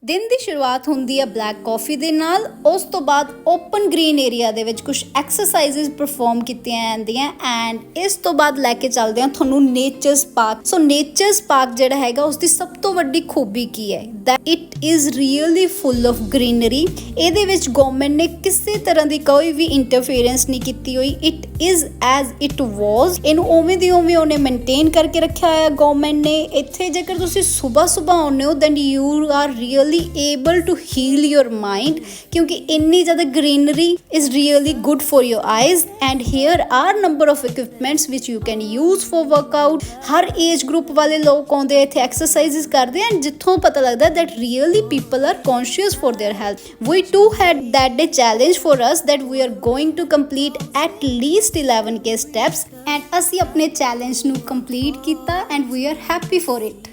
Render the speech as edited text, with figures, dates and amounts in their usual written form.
ਦਿਨ ਦੀ ਸ਼ੁਰੂਆਤ ਹੁੰਦੀ ਹੈ ਬਲੈਕ ਕਾਫੀ ਦੇ ਨਾਲ। ਉਸ ਤੋਂ ਬਾਅਦ ਓਪਨ ਗ੍ਰੀਨ ਏਰੀਆ ਦੇ ਵਿੱਚ ਕੁਝ ਐਕਸਰਸਾਈਜ਼ਸ ਪਰਫਾਰਮ ਕੀਤੀਆਂ ਜਾਂਦੀਆਂ ਐਂਡ ਇਸ ਤੋਂ ਬਾਅਦ ਲੈ ਕੇ ਚੱਲਦੇ ਹਾਂ ਤੁਹਾਨੂੰ ਨੇਚਰਸ ਪਾਰਕ। ਸੋ ਨੇਚਰਸ ਪਾਰਕ ਜਿਹੜਾ ਹੈਗਾ ਉਸ ਦੀ ਸਭ ਤੋਂ ਵੱਡੀ ਖੂਬੀ ਕੀ ਹੈ? That it is really full of greenery. ਇਹਦੇ ਵਿੱਚ ਗਵਰਨਮੈਂਟ ਨੇ ਕਿਸੇ ਤਰ੍ਹਾਂ ਦੀ ਕੋਈ ਵੀ ਇੰਟਰਫੇਰੈਂਸ ਨਹੀਂ ਕੀਤੀ ਹੋਈ। ਇਟ ਇਜ਼ ਐਜ਼ ਇਟ ਵਾਜ਼। ਇਹਨੂੰ ਉਵੇਂ ਦੀ ਉਵੇਂ ਉਹਨੇ ਮੇਨਟੇਨ ਕਰਕੇ ਰੱਖਿਆ ਹੋਇਆ ਗਵਰਨਮੈਂਟ ਨੇ। ਇੱਥੇ ਜੇਕਰ ਤੁਸੀਂ ਸਵੇਰ ਆਉਂਦੇ ਹੋ then you are really able to heal your mind ਕਿਉਂਕਿ ਇੰਨੀ ਜ਼ਿਆਦਾ greenery is really good for your eyes and here are number of equipments which you can use for workout। ਹਰ ਏਜ ਗਰੁੱਪ ਵਾਲੇ ਲੋਕ ਆਉਂਦੇ ਇੱਥੇ ਐਕਸਰਸਾਈਜ਼ਸ ਕਰਦੇ and ਜਿੱਥੋਂ ਪਤਾ ਲੱਗਦਾ that really people are conscious for their health। We too had that day challenge for us that we are going to complete at least 11K steps and ਅਸੀਂ ਆਪਣੇ ਚੈਲੰਜ ਨੂੰ ਕੰਪਲੀਟ ਕੀਤਾ and we are happy for it।